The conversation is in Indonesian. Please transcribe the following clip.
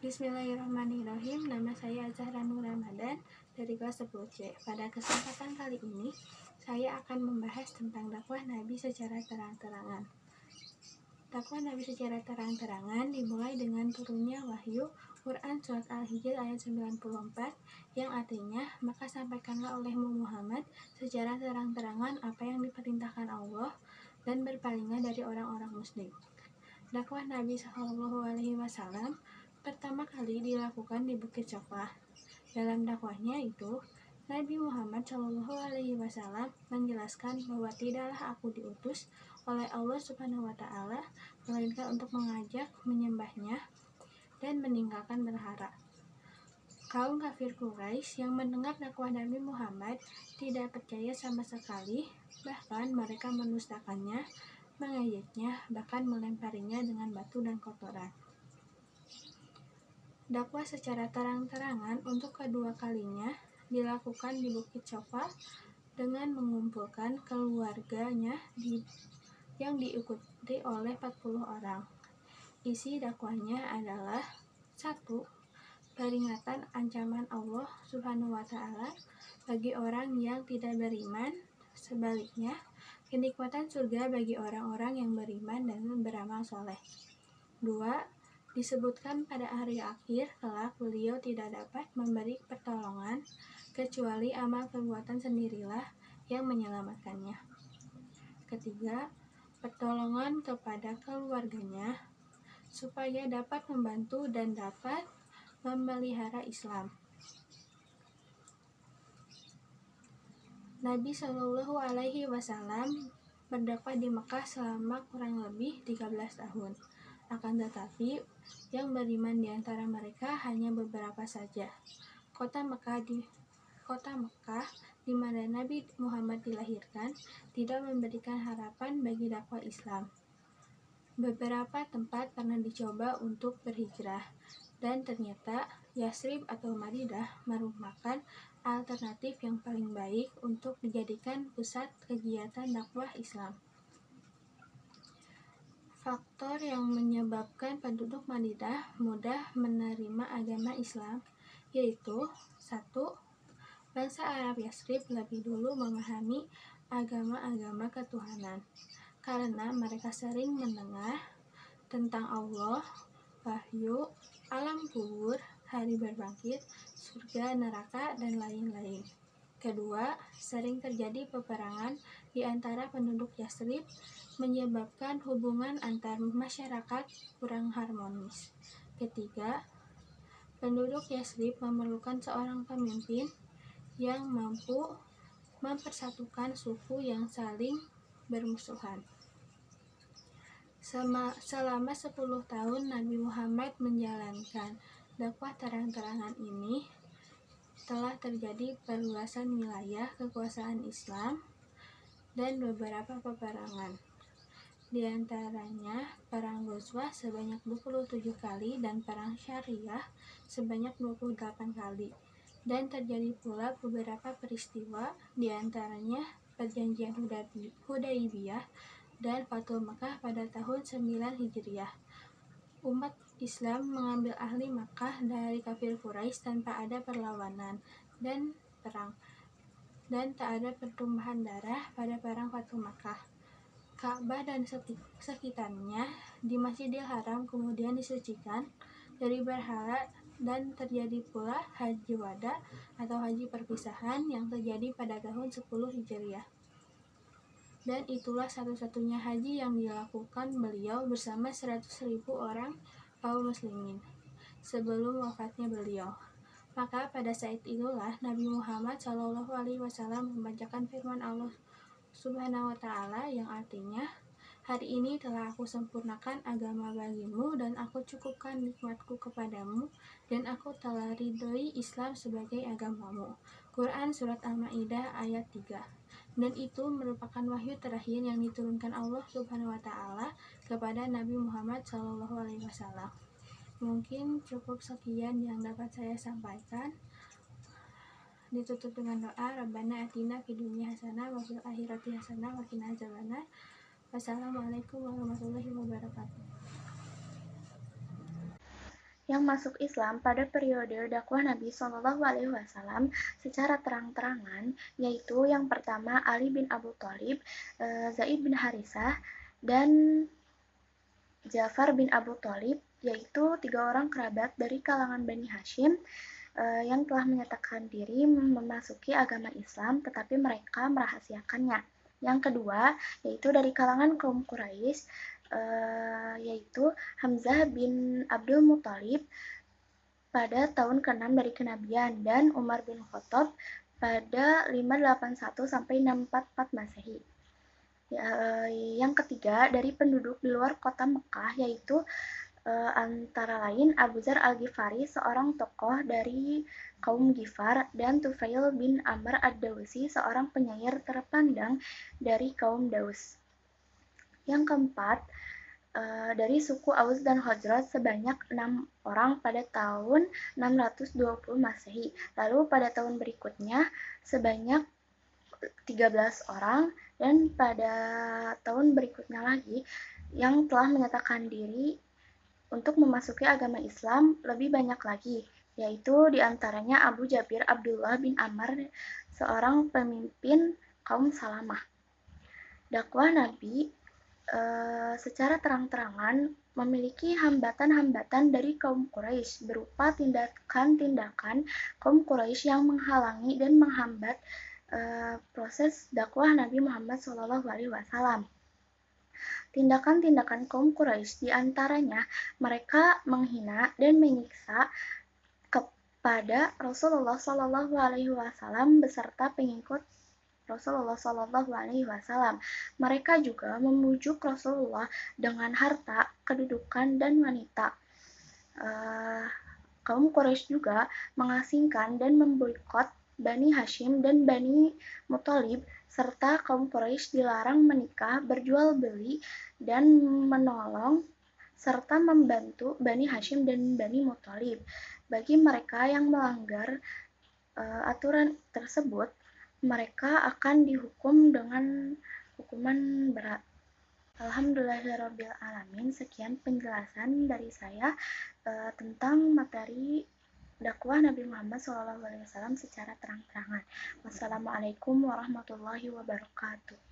Bismillahirrahmanirrahim. Nama saya Zahra Nur Ramadan dari kelas 10C. Pada kesempatan kali ini, saya akan membahas tentang dakwah Nabi secara terang-terangan. Dakwah Nabi secara terang-terangan dimulai dengan turunnya wahyu Quran Surat Al-Hijr ayat 94 yang artinya, maka sampaikanlah olehmu Muhammad secara terang-terangan apa yang diperintahkan Allah dan berpalinglah dari orang-orang musyrik. Dakwah Nabi SAW pertama kali dilakukan di Bukit Safa. Dalam dakwahnya itu, Nabi Muhammad SAW menjelaskan bahwa tidaklah aku diutus oleh Allah Subhanahu wa Ta'ala melainkan untuk mengajak menyembahnya dan meninggalkan berhala. Kaum kafir Quraisy yang mendengar dakwah Nabi Muhammad tidak percaya sama sekali, bahkan mereka mendustakannya, mengejeknya, bahkan melemparinya dengan batu dan kotoran. Dakwah secara terang-terangan untuk kedua kalinya dilakukan di Bukit Safa dengan mengumpulkan keluarganya yang diikuti oleh 40 orang. Isi dakwahnya adalah 1. Peringatan ancaman Allah Subhanahu wa Ta'ala bagi orang yang tidak beriman, sebaliknya kenikmatan surga bagi orang-orang yang beriman dan beramal soleh. 2. Disebutkan pada hari akhir kelak beliau tidak dapat memberi pertolongan kecuali amal perbuatan sendirilah yang menyelamatkannya. Ketiga, pertolongan kepada keluarganya supaya dapat membantu dan dapat memelihara Islam. Nabi Shallallahu Alaihi Wasallam berdakwah di Mekah selama kurang lebih 13 tahun. Akan tetapi, yang beriman di antara mereka hanya beberapa saja. Kota Mekah di mana Nabi Muhammad dilahirkan tidak memberikan harapan bagi dakwah Islam. Beberapa tempat pernah dicoba untuk berhijrah, dan ternyata Yasrib atau Madinah merupakan alternatif yang paling baik untuk dijadikan pusat kegiatan dakwah Islam. Faktor yang menyebabkan penduduk Madinah mudah menerima agama Islam yaitu 1. Bangsa Arab Yasrib lebih dulu memahami agama-agama ketuhanan karena mereka sering mendengar tentang Allah, wahyu, alam kubur, hari berbangkit, surga, neraka, dan lain-lain. Kedua, sering terjadi peperangan di antara penduduk Yasrib menyebabkan hubungan antar masyarakat kurang harmonis. Ketiga, penduduk Yasrib memerlukan seorang pemimpin yang mampu mempersatukan suku yang saling bermusuhan. Selama 10 tahun Nabi Muhammad menjalankan dakwah terang-terangan ini, telah terjadi perluasan wilayah kekuasaan Islam dan beberapa peperangan. Di antaranya Perang Ghazwah sebanyak 27 kali dan Perang Syariah sebanyak 28 kali. Dan terjadi pula beberapa peristiwa, di antaranya Perjanjian Hudaibiyah dan Fathul Makkah pada tahun 9 Hijriah. Umat Islam mengambil ahli Makkah dari kafir Quraisy tanpa ada perlawanan dan perang, dan tak ada pertumpahan darah pada perang Fathul Makkah. Ka'bah dan sekitarnya di Masjidil Haram kemudian disucikan dari berhala dan terjadi pula Haji Wada atau Haji Perpisahan yang terjadi pada tahun 10 Hijriah. Dan itulah satu-satunya haji yang dilakukan beliau bersama 100.000 orang kaum muslimin sebelum wafatnya beliau. Maka pada saat itulah Nabi Muhammad SAW membacakan firman Allah Subhanahu wa Ta'ala yang artinya, hari ini telah aku sempurnakan agama bagimu dan aku cukupkan nikmatku kepadamu dan aku telah ridhoi Islam sebagai agamamu. Quran Surat Al-Ma'idah ayat 3. Dan itu merupakan wahyu terakhir yang diturunkan Allah Subhanahu wa Ta'ala kepada Nabi Muhammad SAW. Mungkin cukup sekian yang dapat saya sampaikan. Ditutup dengan doa, Rabbana atina fid dunya hasanah wa fil akhirati hasanah wa qina adzabannar. Wassalamualaikum warahmatullahi wabarakatuh. yang masuk Islam pada periode dakwah Nabi Shallallahu Alaihi Wasallam secara terang-terangan, yaitu yang pertama Ali bin Abu Thalib, Zaid bin Harisah, dan Ja'far bin Abu Thalib, yaitu 3 orang kerabat dari kalangan Bani Hashim yang telah menyatakan diri memasuki agama Islam, tetapi mereka merahasiakannya. Yang kedua, yaitu dari kalangan kaum Quraisy, yaitu Hamzah bin Abdul Muthalib pada tahun ke-6 dari kenabian dan Umar bin Khattab pada 581 sampai 644 Masehi. Yang ketiga, dari penduduk di luar kota Mekah, yaitu antara lain Abu Dzar Al-Ghifari, seorang tokoh dari kaum Ghifar, dan Tufail bin Amr Ad-Dawsi, seorang penyair terpandang dari kaum Daus. Yang keempat, dari suku Aus dan Khazraj sebanyak 6 orang pada tahun 620 Masehi. Lalu pada tahun berikutnya sebanyak 13 orang, dan pada tahun berikutnya lagi yang telah menyatakan diri untuk memasuki agama Islam lebih banyak lagi, yaitu diantaranya Abu Jabir Abdullah bin Amr, seorang pemimpin kaum Salamah. Dakwah Nabi secara terang-terangan memiliki hambatan-hambatan dari kaum Quraisy berupa tindakan-tindakan kaum Quraisy yang menghalangi dan menghambat proses dakwah Nabi Muhammad SAW. Tindakan-tindakan kaum Quraisy diantaranya mereka menghina dan menyiksa kepada Rasulullah SAW beserta pengikut Rasulullah SAW. Mereka juga memujuk Rasulullah dengan harta, kedudukan, dan wanita. Kaum Quraisy juga mengasingkan dan memboikot Bani Hashim dan Bani Muthalib, serta kaum Quraisy dilarang menikah, berjual beli, dan menolong serta membantu Bani Hashim dan Bani Muthalib. Bagi mereka yang melanggar aturan tersebut, mereka akan dihukum dengan hukuman berat. Alhamdulillahirrabbilalamin. Sekian penjelasan dari saya tentang materi dakwah Nabi Muhammad SAW secara terang-terangan. Wassalamualaikum warahmatullahi wabarakatuh.